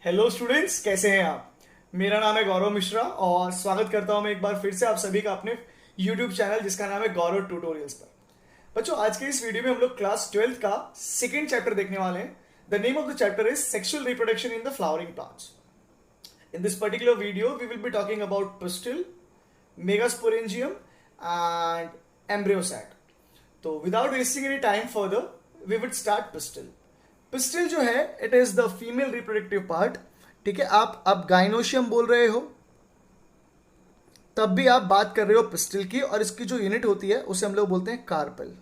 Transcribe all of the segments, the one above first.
Hello students, कैसे हैं आप। मेरा नाम है गौरव मिश्रा और स्वागत करता हूं मैं एक बार फिर से आप सभी का अपने यूट्यूब चैनल जिसका नाम है गौरव ट्यूटोरियल्स पर। बच्चों, आज के इस वीडियो में हम लोग क्लास 12th का सेकेंड चैप्टर देखने वाले हैं। The name of the chapter is sexual reproduction in the flowering plants. In this particular video, we will be talking about pistil, megasporangium and embryosat. तो without wasting any time further, we would start pistil. Pistil जो है it is the female reproductive part. ठीक है, आप gynoecium बोल रहे हो तब भी आप बात कर रहे हो पिस्टिल की, और इसकी जो यूनिट होती है उसे हम लोग बोलते हैं कार्पेल।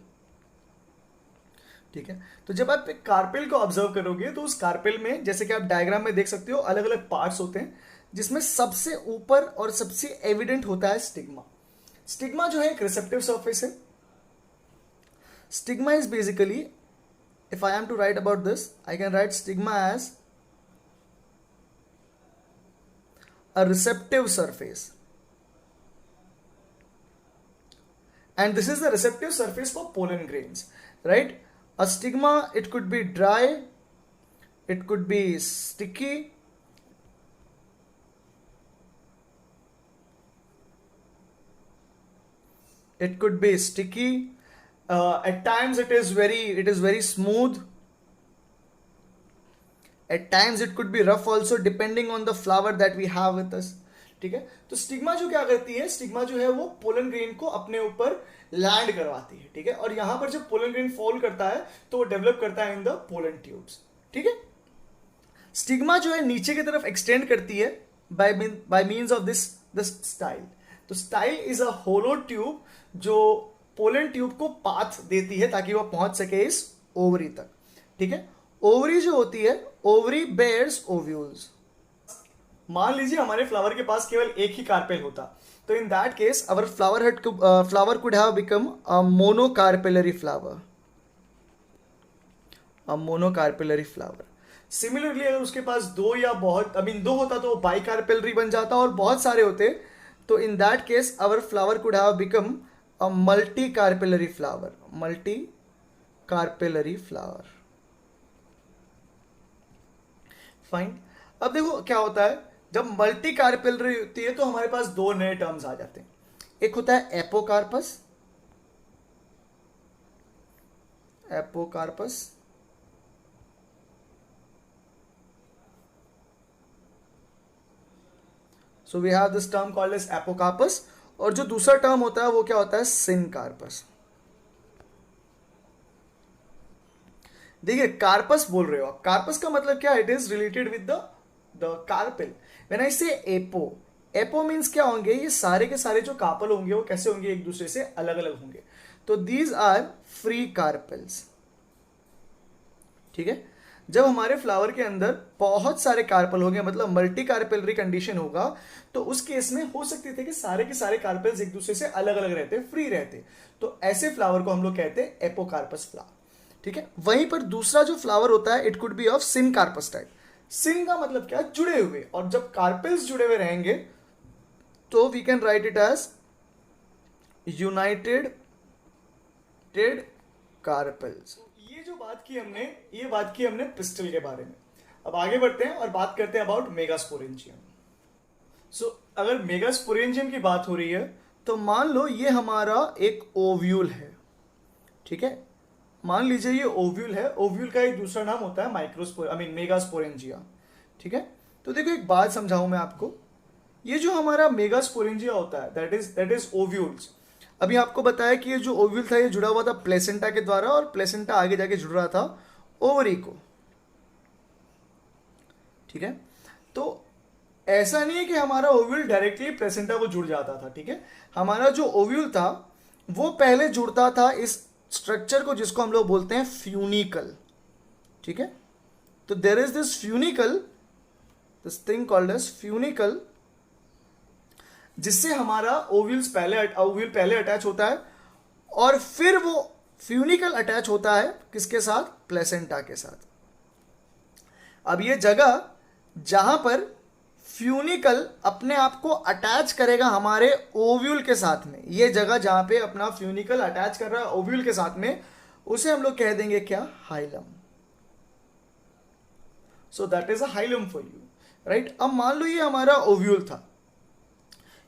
ठीक है, तो जब आप एक कार्पेल को ऑब्जर्व करोगे तो उस कार्पेल में, जैसे कि आप डायग्राम में देख सकते हो, अलग अलग पार्ट्स होते हैं जिसमें सबसे ऊपर और सबसे एविडेंट होता है स्टिग्मा। स्टिग्मा जो है एक रिसेप्टिव सरफेस है। Stigma is basically, if I am to write about this, I can write stigma as a receptive surface, and this is the receptive surface for pollen grains, right? A stigma, it could be dry, it could be sticky, it could be sticky. At times it is very smooth. At times it could be rough also, depending on the flower that we have with us. ठीक है, तो stigma जो क्या करती है, stigma जो है वो पोलन ग्रेन को अपने ऊपर लैंड करवाती है। ठीक है, और यहां पर जब पोलन ग्रेन फॉल करता है तो वो डेवलप करता है इन द पोलन ट्यूब्स। ठीक है, स्टिग्मा जो है नीचे की तरफ एक्सटेंड करती है by means of this style. तो style is a hollow tube जो पोलन ट्यूब को पाथ देती है ताकि वह पहुंच सके इस ओवरी तक। ठीक है, ओवरी जो होती है, ओवरी बेयर्स ओव्यूल्स। मान लीजिए हमारे फ्लावर के पास केवल एक ही कार्पेल होता, तो in that case our flower could have become a monocarpellary flower, a monocarpellary flower. Similarly अगर उसके पास दो या बहुत दो होता तो बाई कार्पेलरी बन जाता, और बहुत सारे होते तो in that case our flower could have become a multicarpellary flower, multicarpellary flower. Fine. अब देखो क्या होता है, जब मल्टी कार्पेलरी होती है तो हमारे पास दो नए टर्म्स आ जाते हैं। एक होता है apocarpous, apocarpous, so we have this term called as apocarpous. और जो दूसरा टर्म होता है वो क्या होता है, सिनकार्पस। देखिए, कार्पस बोल रहे हो आप, कार्पस का मतलब क्या, it is related with the carpel. When I से एपो, एपो मींस क्या होंगे, ये सारे के सारे जो कार्पल होंगे वो कैसे होंगे, एक दूसरे से अलग अलग होंगे। तो दीज आर फ्री कार्पेल्स। ठीक है, जब हमारे फ्लावर के अंदर बहुत सारे कार्पल होंगे, मतलब मल्टी कार्पेलरी कंडीशन होगा, तो उस केस में हो सकते थे कि सारे के सारे कार्पेल्स एक दूसरे से अलग अलग रहते, फ्री रहते। तो ऐसे फ्लावर को हम लोग कहते हैं एपोकार्पस फ्लावर। ठीक है, वहीं पर दूसरा जो फ्लावर होता है, it could be of syncarpous type. Syn का मतलब क्या, जुड़े हुए, और जब कार्पेल्स जुड़े हुए रहेंगे तो we can write it as united carpels. ये बात की हमने पिस्टल के बारे में। अब आगे बढ़ते हैं और बात करते हैं अबाउट मेगास्पोरेंजियम। सो अगर मेगास्पोरेंजियम की बात हो रही है तो मान लो ये हमारा एक ओव्यूल है। ठीक है, मान लीजिए ये ओव्यूल है। ओव्यूल का एक दूसरा नाम होता है मेगास्पोरेंजिया। ठीक है, तो देखो एक बात समझाऊं मैं आपको। ये जो हमारा मेगास्पोरेंजिया होता है, दैट इज ओव्यूल्स। अभी आपको बताया कि ये जो ओव्यूल था ये जुड़ा हुआ था प्लेसेंटा के द्वारा, और प्लेसेंटा आगे जाके जुड़ रहा था ओवरी को। ठीक है, तो ऐसा नहीं है कि हमारा ओव्यूल डायरेक्टली प्लेसेंटा को जुड़ जाता था। ठीक है, हमारा जो ओव्यूल था वो पहले जुड़ता था इस स्ट्रक्चर को जिसको हम लोग बोलते हैं फ्यूनिकल। ठीक है, तो there is this funicle, this thing called as funicle, जिससे हमारा ओव्यूल पहले अटैच होता है, और फिर वो फ्यूनिकल अटैच होता है किसके साथ, प्लेसेंटा के साथ। अब ये जगह जहां पर फ्यूनिकल अपने आप को अटैच करेगा हमारे ओव्यूल के साथ में, ये जगह जहां पे अपना फ्यूनिकल अटैच कर रहा है ओव्यूल के साथ में, उसे हम लोग कह देंगे क्या, hilum. So that is a hilum for you. Right. अब मान लो ये हमारा ओव्यूल था,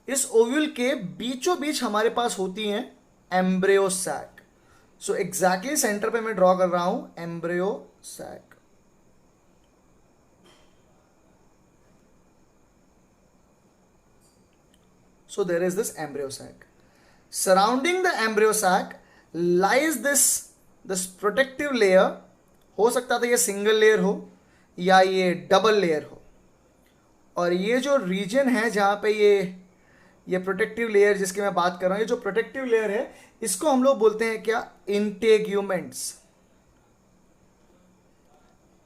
इस ओव्यूल के बीचों बीच हमारे पास होती हैं embryo sac. So exactly centre पे मैं ड्रॉ कर रहा हूं embryo sac. So there is this embryo sac. Surrounding the embryo sac lies this protective layer. हो सकता था ये सिंगल लेयर हो या ये डबल लेयर हो, और ये जो रीजन है जहां पे ये प्रोटेक्टिव लेयर जिसकी मैं बात कर रहा हूं, ये जो प्रोटेक्टिव लेयर है इसको हम लोग बोलते हैं क्या, इंटेग्यूमेंट्स।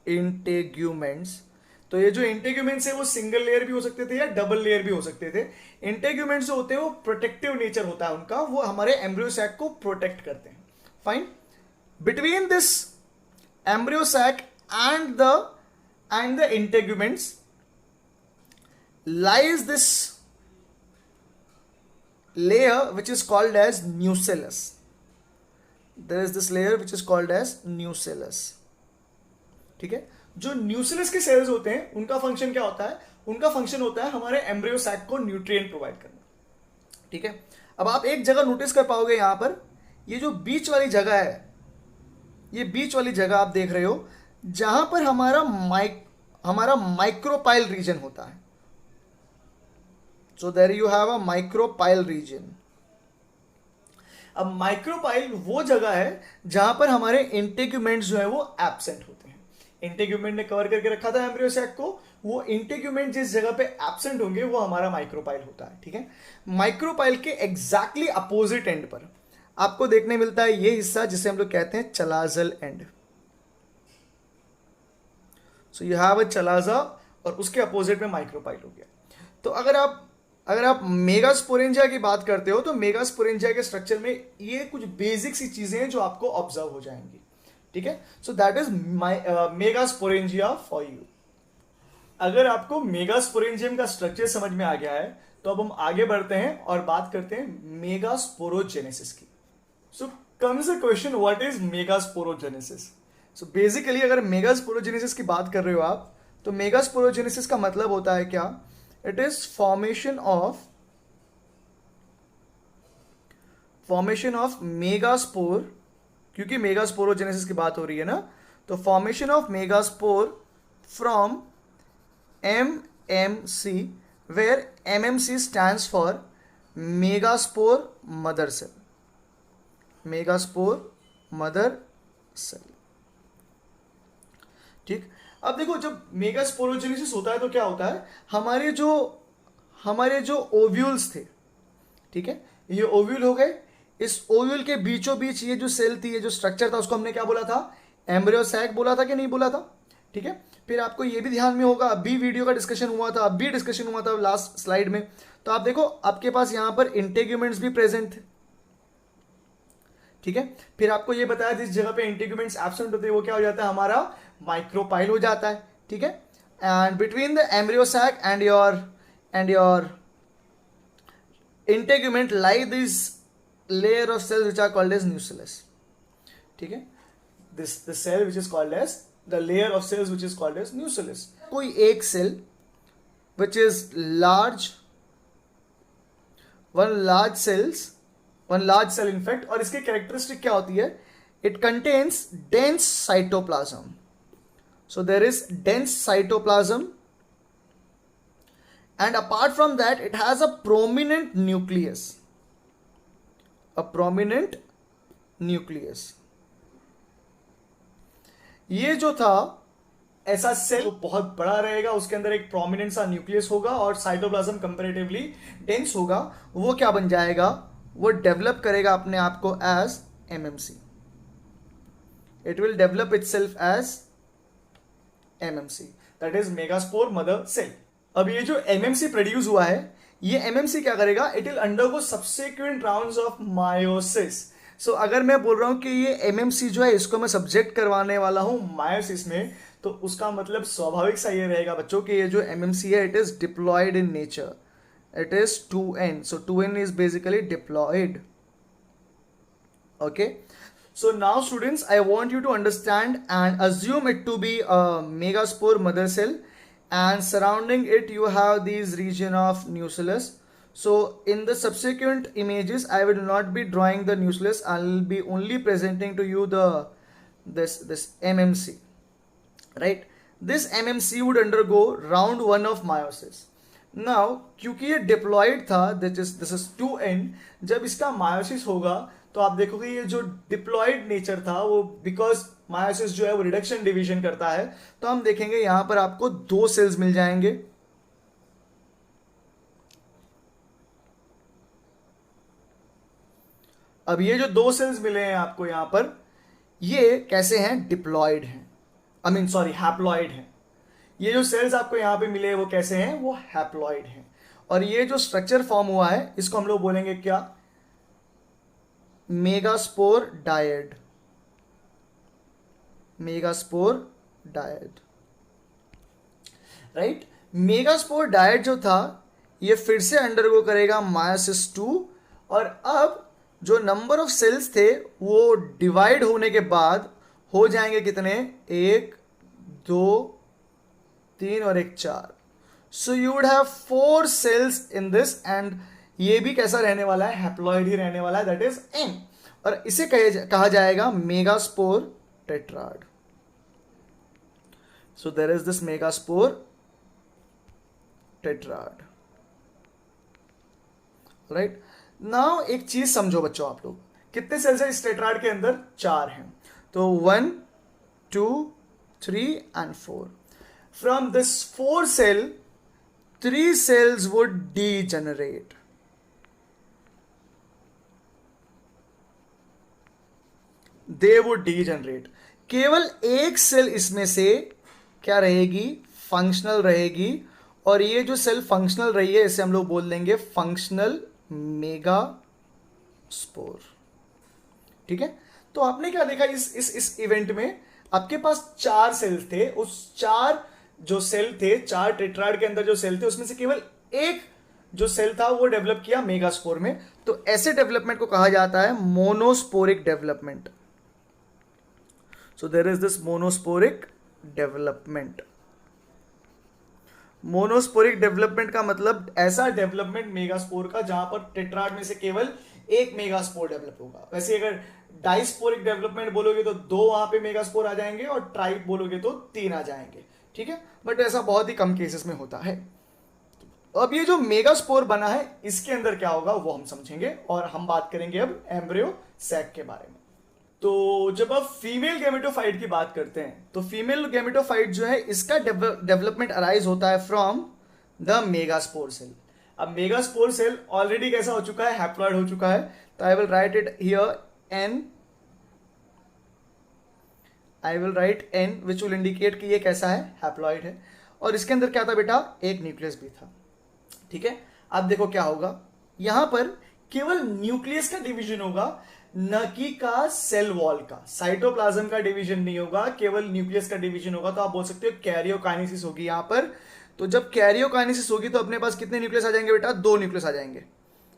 इंटेग्यूमेंट्स। तो ये जो इंटेग्यूमेंट्स है वो सिंगल लेयर भी हो सकते थे या डबल लेयर भी हो सकते थे। इंटेग्यूमेंट्स जो होते हैं वो प्रोटेक्टिव नेचर होता है उनका, वो हमारे एम्ब्रियो सैक को प्रोटेक्ट करते हैं। Fine. Between this embryo sac and the integuments lies this layer which is called as nucellus. There is this layer which is called as nucellus. ठीक है। जो न्यूसेलस के सेल्स होते हैं उनका फंक्शन क्या होता है, उनका फंक्शन होता है हमारे एम्ब्रियो सैक को न्यूट्रिएंट प्रोवाइड करना। ठीक है। अब आप एक जगह नोटिस कर पाओगे, यहां पर ये जो बीच वाली जगह है, ये बीच वाली जगह आप देख रहे हो जहां पर हमारा माइक्रोपाइल रीजन होता है। So there you have a micropyle region. अब माइक्रोपाइल वो जगह है जहां पर हमारे इंटेग्यूमेंट्स जो है वो एब्सेंट होते हैं। इंटेग्यूमेंट ने कवर करके रखा था एम्ब्रियो सैक को, वो इंटेग्यूमेंट जिस जगह पे एब्सेंट होंगे वो हमारा माइक्रोपाइल होता है। ठीक है। माइक्रोपाइल के एग्जैक्टली अपोजिट एंड पर आपको देखने मिलता है ये हिस्सा जिसे हम लोग कहते हैं chalazal end. So you have a chalaza और उसके अपोजिट में माइक्रोपाइल हो गया। तो अगर आप मेगास्पोरेंजिया की बात करते हो तो मेगास्पोरेंजिया के स्ट्रक्चर में ये कुछ बेसिक सी चीजें हैं जो आपको ऑब्जर्व हो जाएंगी। ठीक है। So that is megasporangia for you. अगर आपको मेगास्पोरेंजियम का स्ट्रक्चर समझ में आ गया है तो अब हम आगे बढ़ते हैं और बात करते हैं मेगास्पोरोजेनेसिस की। सो comes the question, what is megasporogenesis? So basically अगर मेगास्पोरोजेनेसिस की बात कर रहे हो आप, तो मेगास्पोरोजेनेसिस का मतलब होता है क्या, it is formation of megaspore. क्योंकि मेगास्पोरोजेनेसिस की बात हो रही है ना, तो formation of megaspore from MMC, where MMC stands for megaspore mother cell. Megaspore mother cell. ठीक। अब देखो जब मेगास्पोरोजेनेसिस होता है तो क्या होता है, हमारे जो ओव्यूल्स थे, ठीक है, ये ओव्यूल हो गए। इस ओव्यूल के बीचों बीच ये जो सेल थी, ये जो स्ट्रक्चर था, उसको हमने क्या बोला था, एम्ब्रियो सैक बोला था कि नहीं बोला था? ठीक है। फिर आपको ये भी ध्यान में होगा, अभी वीडियो का डिस्कशन हुआ था, अभी डिस्कशन हुआ था लास्ट स्लाइड में, तो आप देखो आपके पास यहां पर इंटेग्यूमेंट्स भी प्रेजेंट थे। ठीक है। फिर आपको ये बताया जिस जगह पे इंटेग्यूमेंट्स एब्सेंट होते हैं वो क्या हो जाता है, हमारा माइक्रोपाइल हो जाता है। ठीक है। And between the embryo sac and your integument lie this layer of cells which are called as nucellus. ठीक है। The cell which is called as the layer of cells which is called as nucellus. कोई एक cell which is large, one large cell in fact, और इसकी characteristic क्या होती है, it contains dense cytoplasm. So there is dense cytoplasm and apart from that it has a prominent nucleus. ये जो था ऐसा सेल बहुत बड़ा रहेगा, उसके अंदर एक प्रोमिनेंट सा न्यूक्लियस होगा और साइटोप्लाज्म कंपैरेटिवली डेंस होगा। वो क्या बन जाएगा, वो डेवलप करेगा अपने आप को as MMC। It will develop itself as MMC, that is megaspore mother cell. अब ये जो MMC प्रोड्यूस हुआ है, ये MMC क्या करेगा, it will undergo subsequent rounds of meiosis. So अगर मैं बोल रहा हूं कि ये MMC जो है इसको मैं सब्जेक्ट करवाने वाला हूं मायोसिस में, तो उसका मतलब स्वाभाविक सा ये रहेगा बच्चों कि ये जो MMC है it is diploid in nature, it is 2n, so 2n is basically diploid. Okay, so now students I want you to understand and assume it to be a megaspore mother cell and surrounding it you have these region of nucleus. So in the subsequent images I will not be drawing the nucleus, I will be only presenting to you the this MMC, right? This MMC would undergo round 1 of meiosis. Now क्योंकि ये diploid था, this is to and, जब इसका meiosis होगा तो आप देखोगे ये जो डिप्लॉयड नेचर था वो, बिकॉज मायोसिस जो है वो रिडक्शन डिवीजन करता है, तो हम देखेंगे यहां पर आपको 2 सेल्स मिल जाएंगे। अब ये जो 2 सेल्स मिले हैं आपको यहां पर, ये कैसे हैं? डिप्लॉयड हैं, आई मीन सॉरी हैप्लॉयड हैं। ये जो सेल्स आपको यहां पे मिले वो कैसे हैं? वो हैप्लॉयड हैं। और ये जो स्ट्रक्चर फॉर्म हुआ है इसको हम लोग बोलेंगे क्या? Megaspore dyad, megaspore dyad, right. Megaspore dyad जो था ये फिर से अंडरगो करेगा मायोसिस 2, और अब जो नंबर ऑफ सेल्स थे वो डिवाइड होने के बाद हो जाएंगे कितने? 1 2 3 और 1 4। So you would have 4 cells in this, and ये भी कैसा रहने वाला है? हैप्लॉइड ही रहने वाला है, दैट इज एन। और इसे कहा जाएगा megaspore tetrad. So there is this megaspore tetrad, right. Now एक चीज समझो बच्चों, आप लोग कितने सेल्स है इस टेट्राड के अंदर? 4 हैं। तो 1 2 3 and 4. From this 4 cell, 3 cells would degenerate. They would degenerate. केवल एक सेल इसमें से क्या रहेगी? फंक्शनल रहेगी। और ये जो सेल फंक्शनल रही है इसे हम लोग बोल देंगे फंक्शनल मेगास्पोर, ठीक है। तो आपने क्या देखा इस इवेंट में? आपके पास 4 सेल्स थे, उस 4 जो सेल थे, 4 टेट्राड के अंदर जो सेल थे उसमें से केवल एक जो सेल था वो डेवलप किया मेगास्पोर में। तो ऐसे डेवलपमेंट को कहा जाता है monosporic development. So there is this monosporic development. Monosporic development का मतलब ऐसा डेवलपमेंट मेगास्पोर का जहां पर टेट्राड में से केवल एक मेगास्पोर डेवलप होगा। वैसे अगर डाइस्पोरिक डेवलपमेंट बोलोगे तो 2 वहां पे मेगास्पोर आ जाएंगे, और ट्राइप बोलोगे तो 3 आ जाएंगे, ठीक है। बट ऐसा बहुत ही कम केसेस में होता है। अब ये जो मेगास्पोर बना है इसके अंदर क्या होगा वो हम समझेंगे, और हम बात करेंगे अब एम्ब्रियो सैक के बारे में। तो जब आप फीमेल गैमेटोफाइट की बात करते हैं तो फीमेल गैमेटोफाइट जो है इसका डेवलपमेंट अराइज होता है फ्रॉम द मेगास्पोर सेल। अब मेगास्पोर सेल ऑलरेडी कैसा हो चुका है? हैप्लॉइड हो चुका है। तो I will write it here N, I will write N which will indicate कि ये कैसा है? हैप्लॉइड है। और इसके अंदर क्या था बेटा? एक न्यूक्लियस भी था, ठीक है। अब देखो क्या होगा, यहां पर केवल न्यूक्लियस का डिवीजन होगा, न कि का सेल वॉल का। साइटोप्लाज्म का डिवीजन नहीं होगा, केवल न्यूक्लियस का डिवीजन होगा। तो आप बोल सकते हो कैरियोकाइनेसिस होगी यहां पर। तो जब कैरियोकाइनेसिस होगी तो अपने पास कितने न्यूक्लियस आ जाएंगे बेटा? 2 न्यूक्लियस आ जाएंगे,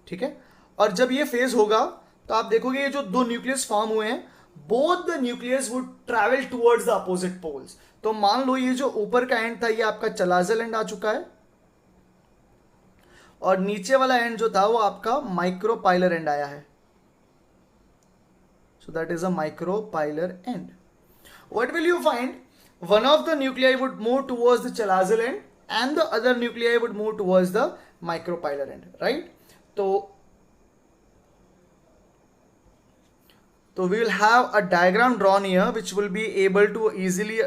ठीक है। और जब ये फेज होगा तो आप देखोगे ये जो 2 न्यूक्लियस फॉर्म हुए हैं, both the nucleus would travel towards the opposite poles. तो मान लो ये जो ऊपर का एंड था ये आपका चलाजल एंड आ चुका है, और नीचे वाला एंड जो था वो आपका माइक्रोपाइलर एंड आया है। So that is a micropylar end. What will you find? One of the nuclei would move towards the chalazal end and the other nuclei would move towards the micropylar end, right? So we will have a diagram drawn here which will be able to easily,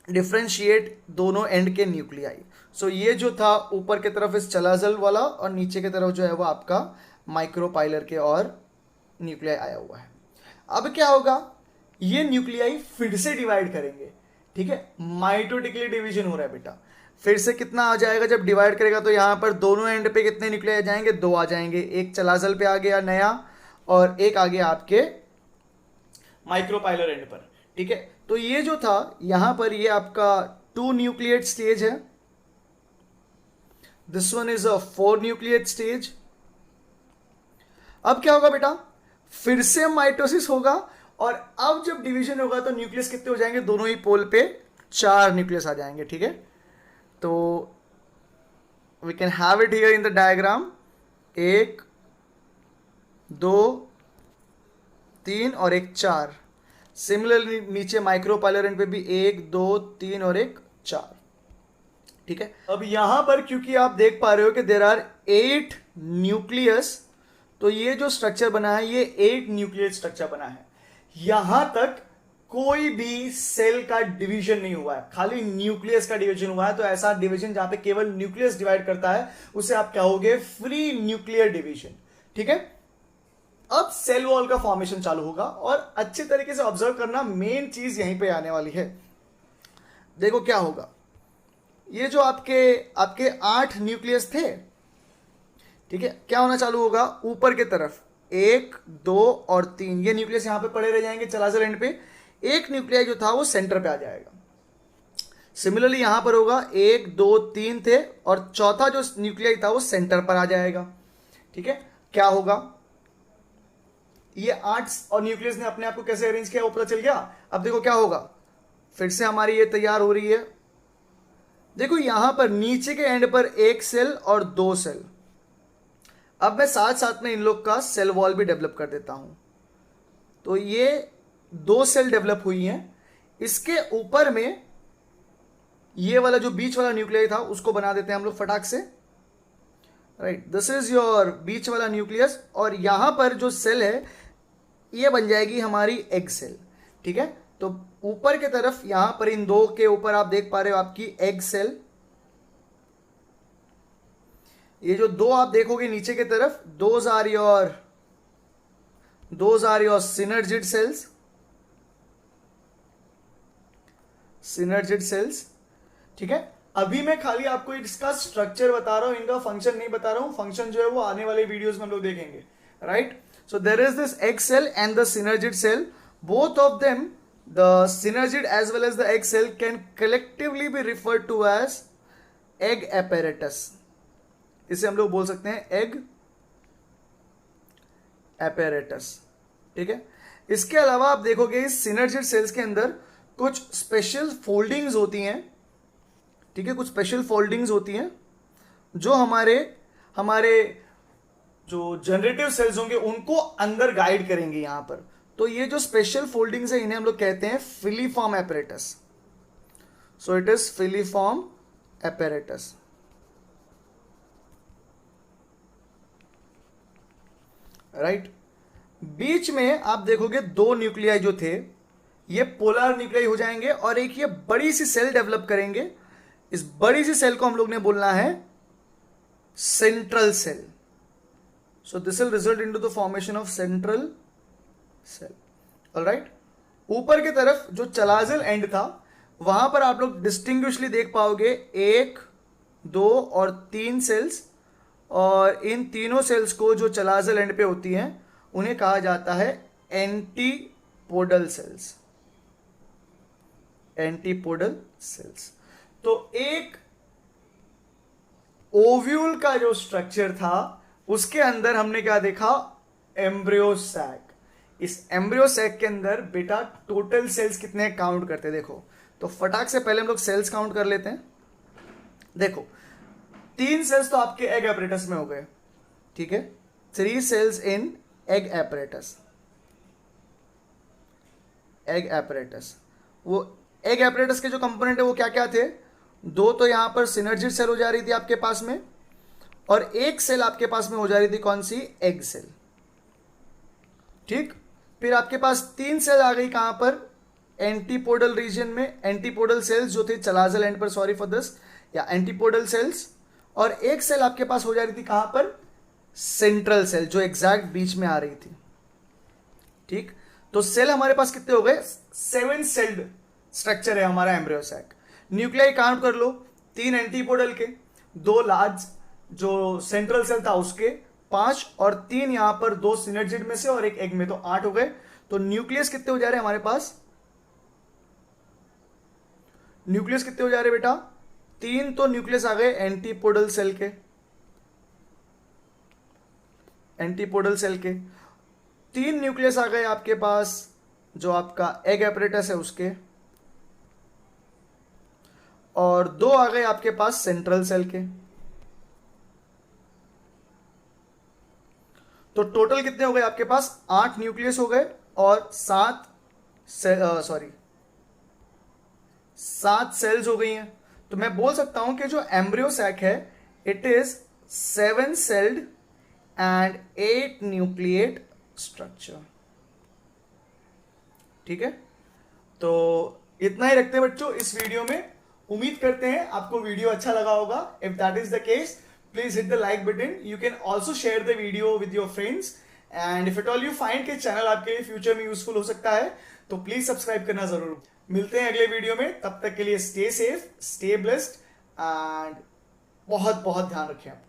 differentiate दोनों and के nuclei. सो ये जो था ऊपर की तरफ इस चलाजल वाला, और नीचे की तरफ जो है वो आपका माइक्रोपाइलर के और न्यूक्लियाई आया हुआ है। अब क्या होगा? ये न्यूक्लियाई फिर से डिवाइड करेंगे, ठीक है। माइटोटिकली डिवीजन हो रहा है बेटा। फिर से कितना आ जाएगा जब डिवाइड करेगा? तो यहां पर दोनों एंड पे कितने न्यूक्लियाई आ जाएंगे? 2 आ जाएंगे। एक चलाजल पे आ गया नया, और एक आ गया आपके माइक्रोपाइलर एंड पर, ठीक है। तो ये जो था यहां पर ये आपका 2 न्यूक्लिएट स्टेज है। This one is a 4 nucleate stage. अब क्या होगा बेटा? फिर से माइटोसिस होगा, और अब जब डिवीजन होगा तो न्यूक्लियस कितने हो जाएंगे? दोनों ही पोल पे 4 न्यूक्लियस आ जाएंगे, ठीक है। तो we can have it here in the diagram, 1 2 3 और एक 4। सिमिलरली नीचे माइक्रोपाइलरेंट पे भी 1 2 3 और एक 4, ठीक है। अब यहां पर क्योंकि आप देख पा रहे हो कि देर आर 8 न्यूक्लियस, तो ये जो स्ट्रक्चर बना है ये 8 न्यूक्लियस स्ट्रक्चर बना है। यहां तक कोई भी सेल का डिवीजन नहीं हुआ है, खाली न्यूक्लियस का डिवीजन हुआ है। तो ऐसा डिवीजन जहां पे केवल न्यूक्लियस डिवाइड करता है उसे आप कहोगे फ्री न्यूक्लियर डिवीजन, ठीक है। अब सेल वॉल का फॉर्मेशन चालू होगा और अच्छे तरीके से ऑब्जर्व करना, मेन चीज यहीं पे आने वाली है। देखो क्या होगा, ये जो आपके आपके 8 न्यूक्लियस थे, ठीक है, क्या होना चालू होगा, ऊपर की तरफ 1 2 और 3 ये न्यूक्लियस यहां पे पड़े रह जाएंगे चलाजल एंड पे। एक न्यूक्लियाई जो था वो सेंटर पे आ जाएगा। सिमिलरली यहां पर होगा 1 2 3 थे और चौथा जो न्यूक्लियाई था वो सेंटर पर आ जाएगा, ठीक है। क्या होगा, ये 8 और न्यूक्लियस ने अपने आप को कैसे अरेंज किया वो पता चल गया। अब देखो क्या होगा, फिर से हमारी ये तैयार हो रही है। देखो यहां पर नीचे के एंड पर एक सेल और 2 सेल। अब मैं साथ साथ में इन लोग का सेल वॉल भी डेवलप कर देता हूं। तो ये 2 सेल डेवलप हुई हैं। इसके ऊपर में ये वाला जो बीच वाला न्यूक्लियस था उसको बना देते हैं हम लोग फटाक से, राइट। दिस इज योर बीच वाला न्यूक्लियस और यहां पर जो सेल है ये बन जाएगी हमारी एग सेल, ठीक है। तो ऊपर की तरफ यहां पर इन 2 के ऊपर आप देख पा रहे हो आपकी एग सेल। ये जो 2 आप देखोगे नीचे की तरफ, those are your synergid cells, synergid cells, ठीक है। अभी मैं खाली आपको इसका स्ट्रक्चर बता रहा हूं, इनका फंक्शन नहीं बता रहा हूं। फंक्शन जो है वो आने वाले वीडियोस में हम लोग देखेंगे, right. So there is this egg cell and the synergid cell, both of them, the synergid as well as the egg cell can collectively be referred to as egg apparatus. इसे हम लोग बोल सकते हैं एग एपेरेटस, ठीक है। इसके अलावा आप देखोगे इस सिनर्जिड सेल्स के अंदर कुछ स्पेशल फोल्डिंग्स होती हैं, ठीक है। कुछ स्पेशल फोल्डिंग्स होती हैं जो हमारे हमारे जो जनरेटिव सेल्स होंगे उनको अंदर गाइड करेंगे यहां पर। तो ये जो स्पेशल फोल्डिंग्स है इन्हें हम लोग कहते हैं filiform apparatus. So it is filiform apparatus, right. बीच में आप देखोगे 2 न्यूक्लियाई जो थे ये पोलर न्यूक्लियाई हो जाएंगे और एक ये बड़ी सी सेल डेवलप करेंगे। इस बड़ी सी सेल को हम लोग ने बोलना है central cell. So this will result into the formation of central cell, alright. ऊपर की तरफ जो चलाजल एंड था वहां पर आप लोग डिस्टिंग्विशली देख पाओगे 1 2 और 3 सेल्स, और इन तीनों सेल्स को जो चलाजल एंड पे होती हैं उन्हें कहा जाता है एंटीपोडल सेल्स, एंटीपोडल सेल्स। तो एक ओव्यूल का जो स्ट्रक्चर था उसके अंदर हमने क्या देखा, एम्ब्रियो सैक। इस एम्ब्रियो सैक के अंदर बेटा टोटल सेल्स कितने काउंट करते देखो। तो फटाक से पहले हम लोग सेल्स काउंट कर लेते हैं। देखो 3 सेल्स तो आपके एग एपरेटस में हो गए, ठीक है। 3 सेल्स इन एग एपरेटस, एग एपरेटस। वो एग एपरेटस के जो कंपोनेंट है वो क्या क्या थे, 2 तो यहां पर सिनर्जिड सेल हो जा रही थी आपके पास में, और 1 सेल आपके पास में हो जा रही थी कौन सी, एग सेल, ठीक। फिर आपके पास 3 सेल आ गई कहां पर, एंटीपोडल रीजन में, एंटीपोडल सेल्स जो थे चलाजल एंड पर, सॉरी फॉर दिस, या एंटीपोडल सेल्स। और 1 सेल आपके पास हो जा रही थी कहां पर, सेंट्रल सेल, जो एग्जैक्ट बीच में आ रही थी, ठीक। तो सेल हमारे पास कितने हो गए, 7 सेल्ड स्ट्रक्चर है हमारा एम्ब्रियो सैक। न्यूक्लियाई काउंट कर लो, 3 एंटीपोडल के, 2 लार्ज जो सेंट्रल सेल था उसके, 5 और 3 यहां पर 2 सिनर्जिड में से और 1 एग में, तो 8 हो गए। तो न्यूक्लियस कितने हो जा रहे हैं हमारे पास, न्यूक्लियस कितने हो जा रहे हैं बेटा, 3 तो न्यूक्लियस आ गए एंटीपोडल सेल के, एंटीपोडल सेल के। 3 न्यूक्लियस आ गए आपके पास जो आपका एग एपरेटस है उसके, और 2 आ गए आपके पास सेंट्रल सेल के। तो टोटल कितने हो गए आपके पास? 8 न्यूक्लियस हो गए और 7 सेल्स हो गई हैं। तो मैं बोल सकता हूं कि जो एम्ब्रियो सैक है it is 7 celled and 8 nucleate structure. ठीक है, तो इतना ही रखते हैं बच्चों इस वीडियो में। उम्मीद करते हैं आपको वीडियो अच्छा लगा होगा। If that is the case, please hit the like button. You can also share the video with your friends, and if at all you find के चैनल आपके लिए फ्यूचर में यूजफुल हो सकता है तो प्लीज सब्सक्राइब करना जरूर। मिलते हैं अगले वीडियो में, तब तक के लिए stay safe, stay blessed and बहुत बहुत ध्यान रखें आप।